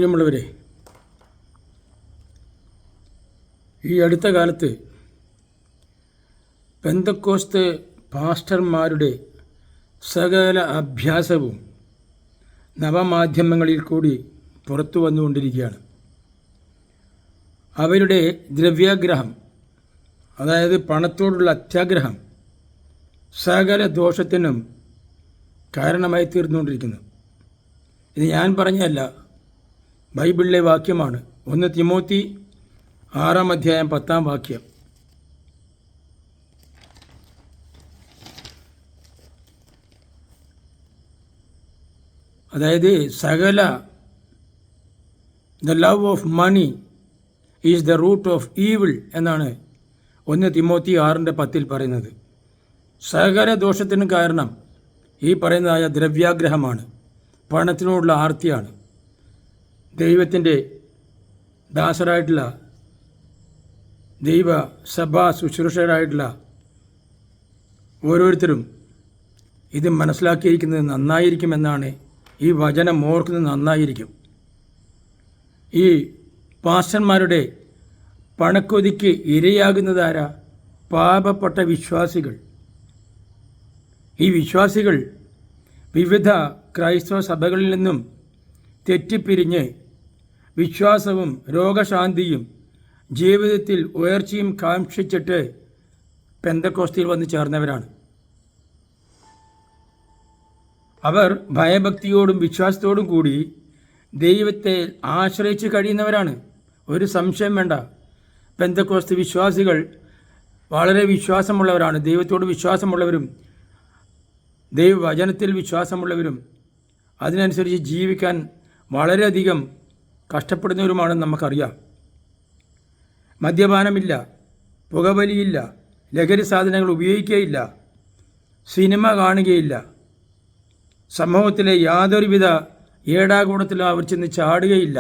പ്രിയമുള്ളവരെ, ഈ അടുത്ത കാലത്ത് പെന്തക്കോസ്ത് പാസ്റ്റർമാരുടെ സകല അഭ്യാസവും നവമാധ്യമങ്ങളിൽ കൂടി പുറത്തു വന്നുകൊണ്ടിരിക്കുകയാണ്. അവരുടെ ദ്രവ്യാഗ്രഹം, അതായത് പണത്തോടുള്ള അത്യാഗ്രഹം, സകല ദോഷത്തിനും കാരണമായി തീർന്നുകൊണ്ടിരിക്കുന്നു. ഇത് ഞാൻ പറഞ്ഞതല്ല, ബൈബിളിലെ വാക്യമാണ്. 1 തിമോത്തി 6:10 അതായത് സകല the love of money is the root of evil എന്നാണ് 1 തിമോത്തി 6:10 പറയുന്നത്. സകല ദോഷത്തിനും കാരണം ഈ പറയുന്നതായ ദ്രവ്യാഗ്രഹമാണ്, പണത്തിനോടുള്ള ആർത്തിയാണ്. ദൈവത്തിൻ്റെ ദാസരായിട്ടുള്ള ദൈവ സഭാ ശുശ്രൂഷകരായിട്ടുള്ള ഓരോരുത്തരും ഇത് മനസ്സിലാക്കിയിരിക്കുന്നത് നന്നായിരിക്കുമെന്നാണ്. ഈ വചനം ഓർക്കുന്നത് നന്നായിരിക്കും. ഈ പാസ്റ്റർമാരുടെ പണക്കൊതിക്ക് ഇരയാകുന്നതാരാ? പാപപ്പെട്ട വിശ്വാസികൾ. ഈ വിശ്വാസികൾ വിവിധ ക്രൈസ്തവ സഭകളിൽ നിന്നും തെറ്റിപ്പിരിഞ്ഞ് വിശ്വാസവും രോഗശാന്തിയും ജീവിതത്തിൽ ഉയർച്ചയും കാക്ഷിച്ചിട്ട് പെന്തക്കോസ്തിയിൽ വന്ന് ചേർന്നവരാണ്. അവർ ഭയഭക്തിയോടും വിശ്വാസത്തോടും കൂടി ദൈവത്തെ ആശ്രയിച്ച് കഴിയുന്നവരാണ്. ഒരു സംശയം വേണ്ട. പെന്തക്കോസ്ത് വിശ്വാസികൾ വളരെ വിശ്വാസമുള്ളവരാണ്. ദൈവത്തോട് വിശ്വാസമുള്ളവരും ദൈവവചനത്തിൽ വിശ്വാസമുള്ളവരും അതിനനുസരിച്ച് ജീവിക്കാൻ വളരെയധികം കഷ്ടപ്പെടുന്നവരുമാണെന്ന് നമുക്കറിയാം. മദ്യപാനമില്ല, പുകവലിയില്ല, ലഹരി സാധനങ്ങൾ ഉപയോഗിക്കുകയില്ല, സിനിമ കാണുകയില്ല, സമൂഹത്തിലെ യാതൊരുവിധ ഏടാകൂടത്തിലും അവർ ചെന്ന് ചാടുകയില്ല.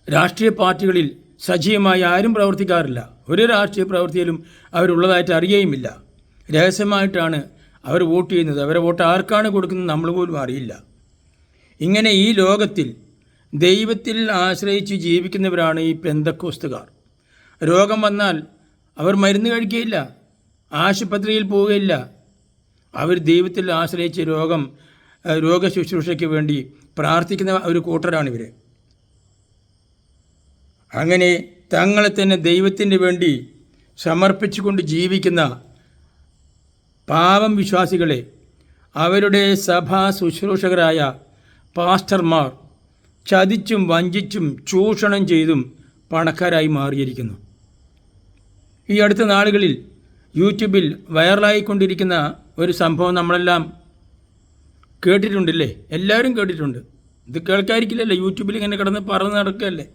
രാഷ്ട്രീയ പാർട്ടികളിൽ സജീവമായി ആരും പ്രവർത്തിക്കാറില്ല. ഒരു രാഷ്ട്രീയ പ്രവൃത്തിയിലും അവരുള്ളതായിട്ട് അറിയുകയുമില്ല. രഹസ്യമായിട്ടാണ് അവർ വോട്ട് ചെയ്യുന്നത്. അവരെ വോട്ട് ആർക്കാണ് കൊടുക്കുന്നത് നമ്മൾ പോലും അറിയില്ല. ഇങ്ങനെ ഈ ലോകത്തിൽ ദൈവത്തിൽ ആശ്രയിച്ച് ജീവിക്കുന്നവരാണ് ഈ പെന്തക്കോസ്തുകാർ. രോഗം വന്നാൽ അവർ മരുന്ന് കഴിക്കുകയില്ല, ആശുപത്രിയിൽ പോവുകയില്ല. അവർ ദൈവത്തിൽ ആശ്രയിച്ച് രോഗശുശ്രൂഷയ്ക്ക് വേണ്ടി പ്രാർത്ഥിക്കുന്ന ഒരു കൂട്ടരാണിവർ. അങ്ങനെ തങ്ങളെ തന്നെ ദൈവത്തിന് വേണ്ടി സമർപ്പിച്ചുകൊണ്ട് ജീവിക്കുന്ന പാവം വിശ്വാസികളെ അവരുടെ സഭാ ശുശ്രൂഷകരായ പാസ്റ്റർമാർ ചതിച്ചും വഞ്ചിച്ചും ചൂഷണം ചെയ്തും പണക്കാരായി മാറിയിരിക്കുന്നു. ഈ അടുത്ത നാളുകളിൽ യൂട്യൂബിൽ വൈറലായിക്കൊണ്ടിരിക്കുന്ന ഒരു സംഭവം നമ്മളെല്ലാം കേട്ടിട്ടുണ്ടല്ലേ? എല്ലാവരും കേട്ടിട്ടുണ്ട്. ഇത് കേൾക്കാതിരിക്കില്ലല്ലേ? യൂട്യൂബിൽ ഇങ്ങനെ കിടന്ന് പറന്ന് നടക്കുകയല്ലേ.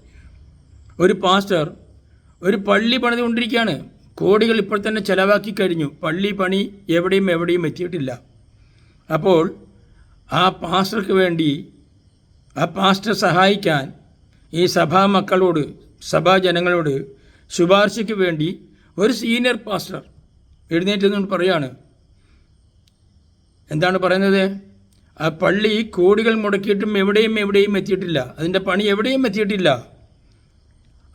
ഒരു പാസ്റ്റർ ഒരു പള്ളി പണിതുകൊണ്ടിരിക്കുകയാണ്. കോടികൾ ഇപ്പോൾ തന്നെ ചിലവാക്കി കഴിഞ്ഞു. പള്ളി പണി എവിടെയും എത്തിയിട്ടില്ല. അപ്പോൾ ആ പാസ്റ്റർക്ക് വേണ്ടി, ആ പാസ്റ്റർ സഹായിക്കാൻ ഈ സഭാമക്കളോട്, സഭാജനങ്ങളോട് ശുപാർശയ്ക്ക് വേണ്ടി ഒരു സീനിയർ പാസ്റ്റർ എഴുന്നേറ്റ് നിന്ന് പറയാണ്. എന്താണ് പറയുന്നത്? ആ പള്ളി കോടികൾ മുടക്കിയിട്ടും എവിടെയും എത്തിയിട്ടില്ല, അതിൻ്റെ പണി എവിടെയും എത്തിയിട്ടില്ല.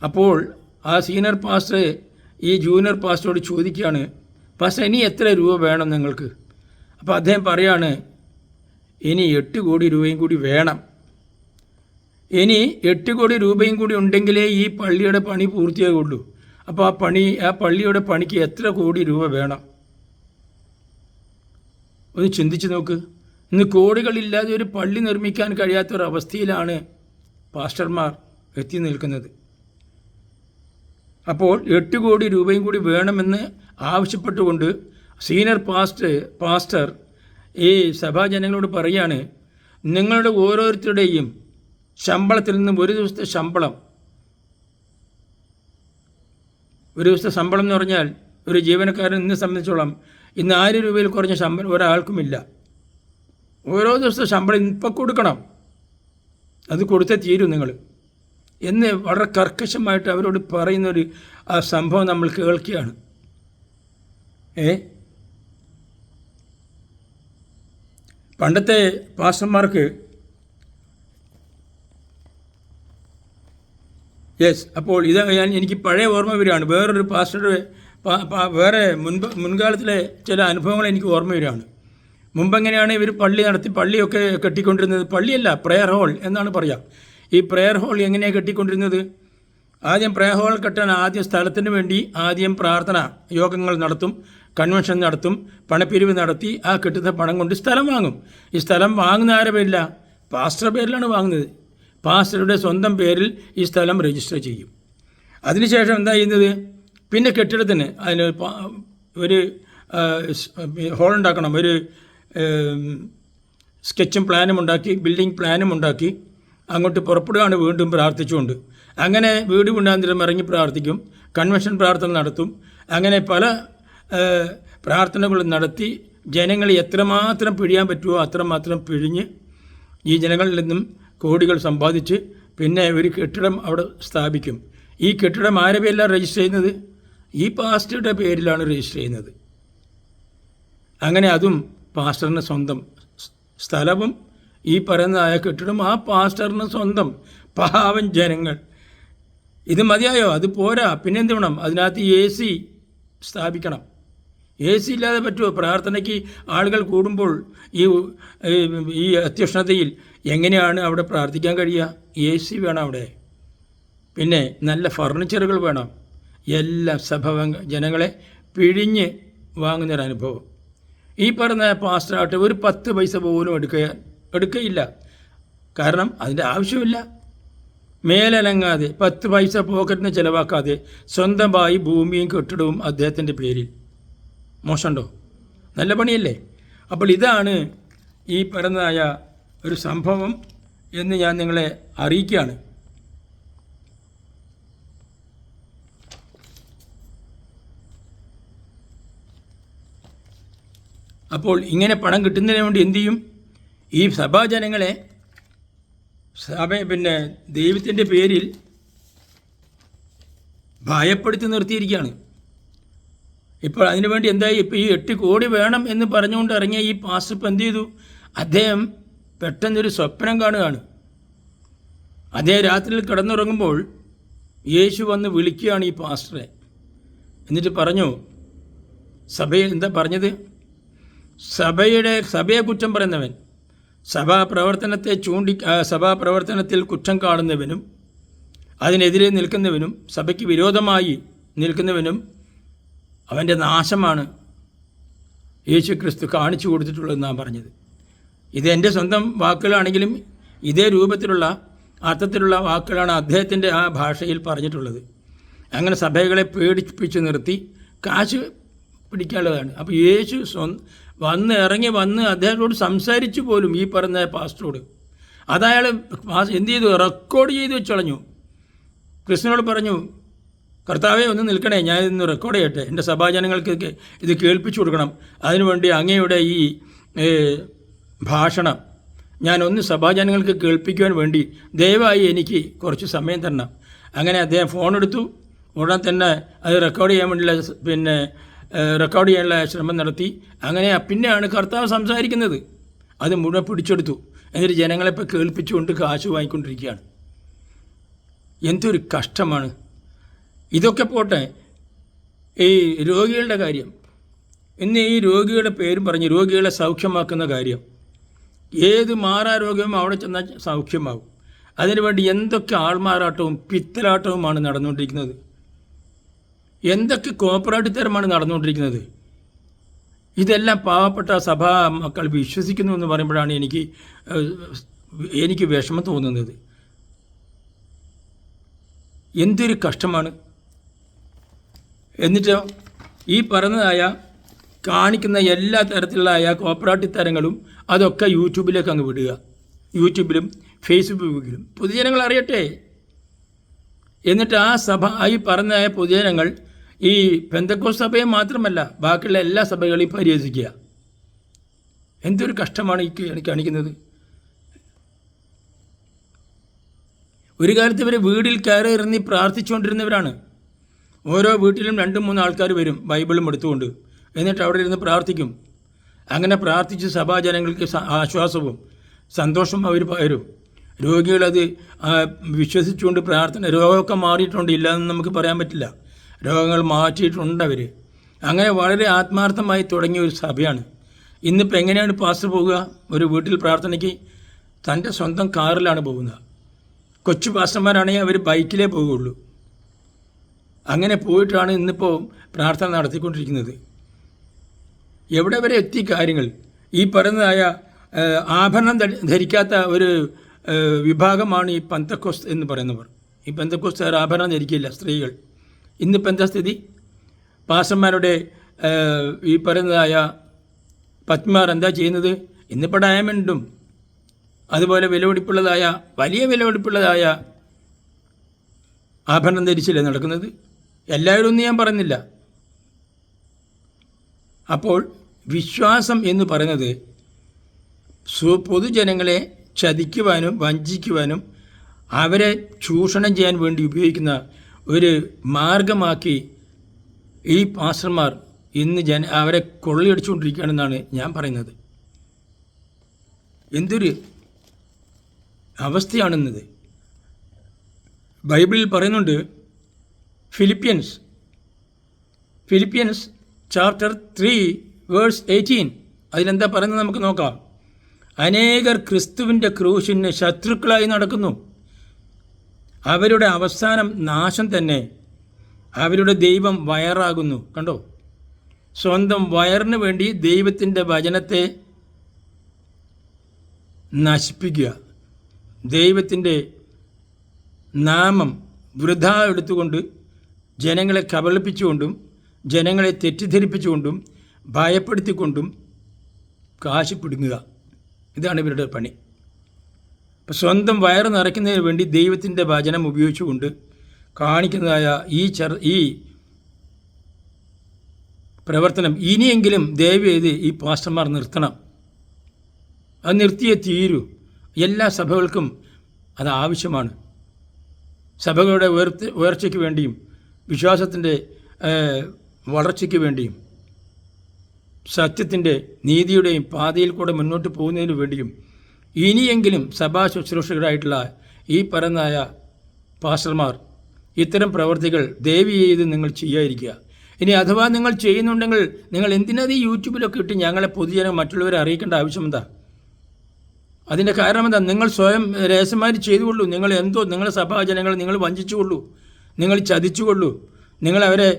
അപ്പോൾ ആ സീനിയർ പാസ്റ്റർ ഈ ജൂനിയർ പാസ്റ്ററോട് ചോദിക്കുകയാണ്, പാസ്റ്റർ ഇനി എത്ര രൂപ വേണം നിങ്ങൾക്ക്? അപ്പോൾ അദ്ദേഹം പറയാണ്, ഇനി 8 കോടി രൂപയും കൂടി വേണം. ഇനി 8 കോടി രൂപയും കൂടി ഉണ്ടെങ്കിലേ ഈ പള്ളിയുടെ പണി പൂർത്തിയാകുള്ളൂ. അപ്പോൾ ആ പള്ളിയുടെ പണിക്ക് എത്ര കോടി രൂപ വേണം? ഒന്ന് ചിന്തിച്ച് നോക്ക്. ഇന്ന് കോടികളില്ലാതെ ഒരു പള്ളി നിർമ്മിക്കാൻ കഴിയാത്തൊരവസ്ഥയിലാണ് പാസ്റ്റർമാർ എത്തി നിൽക്കുന്നത്. അപ്പോൾ 8 കോടി രൂപയും കൂടി വേണമെന്ന് ആവശ്യപ്പെട്ടുകൊണ്ട് സീനിയർ പാസ്റ്റർ ഈ സഭാജനങ്ങളോട് പറയാണ്, നിങ്ങളുടെ ഓരോരുത്തരുടെയും ശമ്പളത്തിൽ നിന്നും ഒരു ദിവസത്തെ ശമ്പളം എന്ന് പറഞ്ഞാൽ ഒരു ജീവനക്കാരൻ ഇന്ന് സംബന്ധിച്ചോളം ഇന്ന് 1000 രൂപയിൽ കുറഞ്ഞ ശമ്പളം ഒരാൾക്കുമില്ല. ഓരോ ദിവസത്തെ ശമ്പളം ഇപ്പം കൊടുക്കണം, അത് കൊടുത്തേ തീരും നിങ്ങൾ എന്ന് വളരെ കർക്കശമായിട്ട് അവരോട് പറയുന്നൊരു ആ സംഭവം നമ്മൾ കേൾക്കുകയാണ്. പണ്ടത്തെ പാസ്റ്റർമാർക്ക് അപ്പോൾ ഇത് എനിക്ക് പഴയ ഓർമ്മ വരികയാണ്. വേറൊരു പാസ്റ്ററുടെ വേറെ മുൻകാലത്തിലെ ചില അനുഭവങ്ങൾ എനിക്ക് ഓർമ്മ വരികയാണ്. മുമ്പെങ്ങനെയാണ് ഇവർ പള്ളി നടത്തി പള്ളിയൊക്കെ കെട്ടിക്കൊണ്ടിരുന്നത്? പള്ളിയല്ല, പ്രെയർ ഹോൾ എന്നാണ് പറയുക. ഈ പ്രെയർ ഹോൾ എങ്ങനെയാണ് കെട്ടിക്കൊണ്ടിരുന്നത്? ആദ്യം പ്രെയർ ഹോൾ കെട്ടാൻ ആദ്യം സ്ഥലത്തിന് വേണ്ടി ആദ്യം പ്രാർത്ഥന യോഗങ്ങൾ നടത്തും, കൺവെൻഷൻ നടത്തും, പണപ്പിരിവ് നടത്തി ആ കിട്ടുന്ന പണം കൊണ്ട് സ്ഥലം വാങ്ങും. ഈ സ്ഥലം വാങ്ങുന്ന ആരുടെ പേരില്ല? പാസ്റ്ററുടെ പേരിലാണ് വാങ്ങുന്നത്. പാസ്റ്ററുടെ സ്വന്തം പേരിൽ ഈ സ്ഥലം രജിസ്റ്റർ ചെയ്യും. അതിനുശേഷം എന്താ ചെയ്യുന്നത്? പിന്നെ കെട്ടിടത്തിന് അതിന് ഒരു ഹോൾ ഉണ്ടാക്കണം, ഒരു സ്കെച്ചും പ്ലാനും ഉണ്ടാക്കി, ബിൽഡിംഗ് പ്ലാനും ഉണ്ടാക്കി അങ്ങോട്ട് പുറപ്പെടുകയാണ് വീണ്ടും പ്രാർത്ഥിച്ചുകൊണ്ട്. അങ്ങനെ വീട് മുണ്ടാന്തരം ഇറങ്ങി പ്രാർത്ഥിക്കും, കൺവെൻഷൻ പ്രാർത്ഥന നടത്തും. അങ്ങനെ പല പ്രാർത്ഥനകളും നടത്തി ജനങ്ങളെ എത്രമാത്രം പിഴിയാൻ പറ്റുമോ അത്രമാത്രം പിഴിഞ്ഞ് ഈ ജനങ്ങളിൽ നിന്നും കോടികൾ സമ്പാദിച്ച് പിന്നെ ഒരു കെട്ടിടം അവിടെ സ്ഥാപിക്കും. ഈ കെട്ടിടം ആരുടെ പേരിലാണ് രജിസ്റ്റർ ചെയ്യുന്നത്? ഈ പാസ്റ്ററുടെ പേരിലാണ് രജിസ്റ്റർ ചെയ്യുന്നത്. അങ്ങനെ അതും പാസ്റ്ററിന് സ്വന്തം സ്ഥലവും ഈ പറയുന്നതായ കെട്ടിടം ആ പാസ്റ്ററിന് സ്വന്തം. പാവം ജനങ്ങൾ. ഇത് മതിയായോ? അത് പോരാ, പിന്നെന്ത് വേണം? അതിനകത്ത് AC സ്ഥാപിക്കണം. AC ഇല്ലാതെ പറ്റുമോ? പ്രാർത്ഥനയ്ക്ക് ആളുകൾ കൂടുമ്പോൾ ഈ അത്യുഷ്ണതയിൽ എങ്ങനെയാണ് അവിടെ പ്രാർത്ഥിക്കാൻ കഴിയുക? AC വേണം അവിടെ. പിന്നെ നല്ല ഫർണിച്ചറുകൾ വേണം. എല്ലാ ജനങ്ങളെ പിഴിഞ്ഞ് വാങ്ങുന്നൊരനുഭവം. ഈ പറഞ്ഞ പാസ്റ്ററായിട്ട് ഒരു 10 പൈസ പോലും എടുക്കുകയില്ല. കാരണം അതിൻ്റെ ആവശ്യമില്ല. മേലനങ്ങാതെ 10 പൈസ പോക്കറ്റിന് ചിലവാക്കാതെ സ്വന്തമായി ഭൂമിയും കെട്ടിടവും അദ്ദേഹത്തിൻ്റെ പേരിൽ. മോശമുണ്ടോ? നല്ല പണിയല്ലേ? അപ്പോൾ ഇതാണ് ഈ പറഞ്ഞതായ ഒരു സംഭവം എന്ന് ഞാൻ നിങ്ങളെ അറിയിക്കുകയാണ്. അപ്പോൾ ഇങ്ങനെ പണം കിട്ടുന്നതിന് വേണ്ടി എന്തു ചെയ്യും? ഈ സഭാജനങ്ങളെ പിന്നെ ദൈവത്തിൻ്റെ പേരിൽ ഭയപ്പെടുത്തി നിർത്തിയിരിക്കുകയാണ്. ഇപ്പോൾ അതിനുവേണ്ടി എന്തായി? ഇപ്പോൾ ഈ 8 കോടി വേണം എന്ന് പറഞ്ഞുകൊണ്ട് ഇറങ്ങിയ ഈ പാസ്റ്റർ ഇപ്പം എന്ത് ചെയ്തു? അദ്ദേഹം പെട്ടെന്നൊരു സ്വപ്നം കാണുകയാണ്. അദ്ദേഹം രാത്രിയിൽ കിടന്നുറങ്ങുമ്പോൾ യേശു വന്ന് വിളിക്കുകയാണ് ഈ പാസ്റ്ററെ. എന്നിട്ട് പറഞ്ഞു, സഭയിൽ എന്താ പറഞ്ഞത്? സഭയെ കുറ്റം പറയുന്നവൻ, സഭാപ്രവർത്തനത്തിൽ കുറ്റം കാണുന്നവനും അതിനെതിരെ നിൽക്കുന്നവനും സഭയ്ക്ക് വിരോധമായി നിൽക്കുന്നവനും അവൻ്റെ നാശമാണ് യേശു ക്രിസ്തു കാണിച്ചു കൊടുത്തിട്ടുള്ളതെന്നാണ് പറഞ്ഞത്. ഇത് എൻ്റെ സ്വന്തം വാക്കുകളാണെങ്കിലും ഇതേ രൂപത്തിലുള്ള അർത്ഥത്തിലുള്ള വാക്കുകളാണ് അദ്ദേഹത്തിൻ്റെ ആ ഭാഷയിൽ പറഞ്ഞിട്ടുള്ളത്. അങ്ങനെ സഭകളെ പേടിപ്പിച്ച് നിർത്തി കാശ് പിടിക്കാനുള്ളതാണ്. അപ്പോൾ യേശു ഇറങ്ങി വന്ന് അദ്ദേഹത്തോട് സംസാരിച്ചു പോലും, ഈ പറഞ്ഞ പാസ്റ്ററോട്. അതയാൾ എന്ത് ചെയ്തു? റെക്കോർഡ് ചെയ്ത് വെച്ചളഞ്ഞു. കൃഷ്ണനോട് പറഞ്ഞു, കർത്താവെ ഒന്ന് നിൽക്കണേ, ഞാൻ ഇന്ന് റെക്കോർഡ് ചെയ്യട്ടെ, എൻ്റെ സഭാജനങ്ങൾക്ക് ഇത് കേൾപ്പിച്ചു കൊടുക്കണം. അതിനുവേണ്ടി അങ്ങയുടെ ഈ ഭാഷണം ഞാനൊന്ന് സഭാജനങ്ങൾക്ക് കേൾപ്പിക്കുവാൻ വേണ്ടി ദയവായി എനിക്ക് കുറച്ച് സമയം തരണം. അങ്ങനെ അദ്ദേഹം ഫോണെടുത്തു. ഉടനെ തന്നെ അത് റെക്കോർഡ് ചെയ്യാനുള്ള ശ്രമം നടത്തി. അങ്ങനെ പിന്നെയാണ് കർത്താവ് സംസാരിക്കുന്നത്. അത് മുഴുവൻ പിടിച്ചെടുത്തു. എന്നിട്ട് ജനങ്ങളെപ്പോൾ കേൾപ്പിച്ചുകൊണ്ട് കാശ് വാങ്ങിക്കൊണ്ടിരിക്കുകയാണ്. എന്തൊരു കഷ്ടമാണ്. ഇതൊക്കെ പോട്ടെ, ഈ രോഗികളുടെ കാര്യം. ഇന്ന് ഈ രോഗിയുടെ പേരും പറഞ്ഞ് രോഗികളെ സൗഖ്യമാക്കുന്ന കാര്യം. ഏത് മാറാരോഗ്യവും അവിടെ ചെന്നാൽ സൗഖ്യമാകും. അതിനുവേണ്ടി എന്തൊക്കെ ആൾമാറാട്ടവും പിത്തലാട്ടവുമാണ് നടന്നുകൊണ്ടിരിക്കുന്നത്. എന്തൊക്കെ കോപ്പറേറ്റ് തരമാണ് നടന്നുകൊണ്ടിരിക്കുന്നത്. ഇതെല്ലാം പാവപ്പെട്ട സഭാ മക്കൾ വിശ്വസിക്കുന്നു എന്ന് പറയുമ്പോഴാണ് എനിക്ക് വിഷമം തോന്നുന്നത്. എന്തൊരു കഷ്ടമാണ്. എന്നിട്ടോ ഈ പറഞ്ഞതായ കാണിക്കുന്ന എല്ലാ തരത്തിലുള്ള കോപ്പറേറ്റീവ് തരങ്ങളും അതൊക്കെ യൂട്യൂബിലേക്ക് അങ്ങ് വിടുക. യൂട്യൂബിലും ഫേസ്ബുക്കിലും പൊതുജനങ്ങൾ അറിയട്ടെ. എന്നിട്ട് ഈ പറഞ്ഞ പൊതുജനങ്ങൾ ഈ പെന്തക്കോസ്ത് സഭയെ മാത്രമല്ല ബാക്കിയുള്ള എല്ലാ സഭകളെയും പരിഹസിക്കുക. എന്തൊരു കഷ്ടമാണ് ഈ കാണിക്കുന്നത്. ഒരു കാലത്ത് ഇവർ വീട്ടിൽ കയറി ഇറങ്ങി പ്രാർത്ഥിച്ചുകൊണ്ടിരുന്നവരാണ്. ഓരോ വീട്ടിലും 2-3 ആൾക്കാർ വരും ബൈബിളും എടുത്തുകൊണ്ട്. എന്നിട്ട് അവിടെ ഇരുന്ന് പ്രാർത്ഥിക്കും. അങ്ങനെ പ്രാർത്ഥിച്ച് സഭാജനങ്ങൾക്ക് ആശ്വാസവും സന്തോഷവും അവർ പകരും. രോഗികളത് വിശ്വസിച്ചുകൊണ്ട് രോഗമൊക്കെ മാറിയിട്ടുണ്ട്, ഇല്ലയെന്ന് നമുക്ക് പറയാൻ പറ്റില്ല. രോഗങ്ങൾ മാറ്റിയിട്ടുണ്ട് അവർ. അങ്ങനെ വളരെ ആത്മാർത്ഥമായി തുടങ്ങിയ ഒരു സഭയാണ്. ഇന്നിപ്പോൾ എങ്ങനെയാണ് പാസ്റ്റർ പോവുക? ഒരു വീട്ടിൽ പ്രാർത്ഥനയ്ക്ക് തൻ്റെ സ്വന്തം കാറിലാണ് പോകുന്നത്. കൊച്ചു പാസ്റ്റർമാരാണെങ്കിൽ അവർ ബൈക്കിലേ പോവുകയുള്ളൂ. അങ്ങനെ പോയിട്ടാണ് ഇന്നിപ്പോൾ പ്രാർത്ഥന നടത്തിക്കൊണ്ടിരിക്കുന്നത്. എവിടെ വരെ എത്തി കാര്യങ്ങൾ? ഈ പറയുന്നതായ ആഭരണം ധരിക്കാത്ത ഒരു വിഭാഗമാണ് ഈ പെന്തക്കോസ്ത് എന്ന് പറയുന്നവർ. ഈ പെന്തക്കോസ്തുകാർ ആഭരണം ധരിക്കില്ല, സ്ത്രീകൾ. ഇന്നിപ്പോൾ എന്താ സ്ഥിതി? പാസ്റ്റർമാരുടെ ഈ പറയുന്നതായ പത്മാർ എന്താ ചെയ്യുന്നത്? ഇന്നിപ്പോൾ ഡയമണ്ടും അതുപോലെ വിലപിടിപ്പുള്ളതായ വലിയ വിലപിടിപ്പുള്ളതായ ആഭരണം ധരിച്ചില്ലേ നടക്കുന്നത്? എല്ലാവരും ഒന്നും ഞാൻ പറയുന്നില്ല. അപ്പോൾ വിശ്വാസം എന്ന് പറയുന്നത് പൊതുജനങ്ങളെ ചതിക്കുവാനും വഞ്ചിക്കുവാനും അവരെ ചൂഷണം ചെയ്യാൻ വേണ്ടി ഉപയോഗിക്കുന്ന ഒരു മാർഗമാക്കി ഈ പാസ്റ്റർമാർ ഇന്ന് അവരെ കൊള്ളയടിച്ചുകൊണ്ടിരിക്കുകയാണെന്നാണ് ഞാൻ പറയുന്നത്. എന്തൊരു അവസ്ഥയാണെന്നത്. ബൈബിളിൽ പറയുന്നുണ്ട്, ഫിലിപ്പിയൻസ് ചാപ്റ്റർ 3 വേഴ്സ് 18. അതിലെന്താ പറയുന്നത് നമുക്ക് നോക്കാം. അനേകർ ക്രിസ്തുവിൻ്റെ ക്രൂശിന് ശത്രുക്കളായി നടക്കുന്നു. അവരുടെ അവസാനം നാശം തന്നെ. അവരുടെ ദൈവം വയറാകുന്നു. കണ്ടോ? സ്വന്തം വയറിന് വേണ്ടി ദൈവത്തിൻ്റെ വചനത്തെ നശിപ്പിക്കുക, ദൈവത്തിൻ്റെ നാമം വൃഥാ എടുത്തുകൊണ്ട് ജനങ്ങളെ കബളിപ്പിച്ചുകൊണ്ടും ജനങ്ങളെ തെറ്റിദ്ധരിപ്പിച്ചുകൊണ്ടും ഭയപ്പെടുത്തിക്കൊണ്ടും കാശ് പിടുങ്ങുക. ഇതാണ് ഇവരുടെ പണി. അപ്പം സ്വന്തം വയറ് നിറയ്ക്കുന്നതിന് വേണ്ടി ദൈവത്തിൻ്റെ വചനം ഉപയോഗിച്ചുകൊണ്ട് കാണിക്കുന്നതായ ഈ പ്രവർത്തനം ഇനിയെങ്കിലും ദയവ് ചെയ്ത് ഈ പാസ്റ്റർമാർ നിർത്തണം. അത് നിർത്തിയേ തീരൂ. എല്ലാ സഭകൾക്കും അത് ആവശ്യമാണ്. സഭകളുടെ ഉയർച്ചയ്ക്ക് വേണ്ടിയും വിശ്വാസത്തിൻ്റെ വളർച്ചയ്ക്ക് വേണ്ടിയും സത്യത്തിൻ്റെ നീതിയുടെയും പാതയിൽ കൂടെ മുന്നോട്ട് പോകുന്നതിന് വേണ്ടിയും ഇനിയെങ്കിലും സഭാ ശുശ്രൂഷകരായിട്ടുള്ള ഈ പറയുന്നതായ പാസ്റ്റർമാർ ഇത്തരം പ്രവർത്തികൾ ദയവ് ചെയ്ത് നിങ്ങൾ ചെയ്യാതിരിക്കുക. ഇനി അഥവാ നിങ്ങൾ ചെയ്യുന്നുണ്ടെങ്കിൽ നിങ്ങൾ എന്തിനത് യൂട്യൂബിലൊക്കെ ഇട്ട് ഞങ്ങളെ പൊതുജനം മറ്റുള്ളവരെ അറിയിക്കേണ്ട ആവശ്യമെന്താ? അതിൻ്റെ കാരണം എന്താ? നിങ്ങൾ സ്വയം രഹസ്യമായി ചെയ്തുകൊള്ളൂ. നിങ്ങളുടെ സഭാജനങ്ങളെ നിങ്ങൾ വഞ്ചിച്ചുകൊള്ളൂ, നിങ്ങൾ ചതിച്ചുകൊള്ളൂ, നിങ്ങളവരെ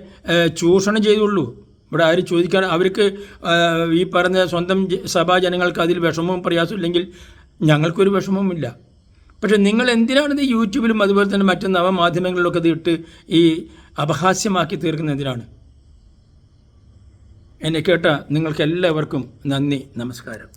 ചൂഷണം ചെയ്തുകൊള്ളൂ. ഇവിടെ ആരും ചോദിക്കാൻ അവർക്ക് ഈ പറഞ്ഞ സ്വന്തം സഭാജനങ്ങൾക്ക് അതിൽ വിഷമവും പ്രയാസവും ഇല്ലെങ്കിൽ ഞങ്ങൾക്കൊരു വിഷമവുമില്ല. പക്ഷെ നിങ്ങൾ എന്തിനാണിത് യൂട്യൂബിലും അതുപോലെ തന്നെ മറ്റു നവമാധ്യമങ്ങളിലൊക്കെ ഇത് ഇട്ട് ഈ അപഹാസ്യമാക്കി തീർക്കുന്ന എന്തിനാണ്? എന്നെ കേട്ട നിങ്ങൾക്കെല്ലാവർക്കും നന്ദി, നമസ്കാരം.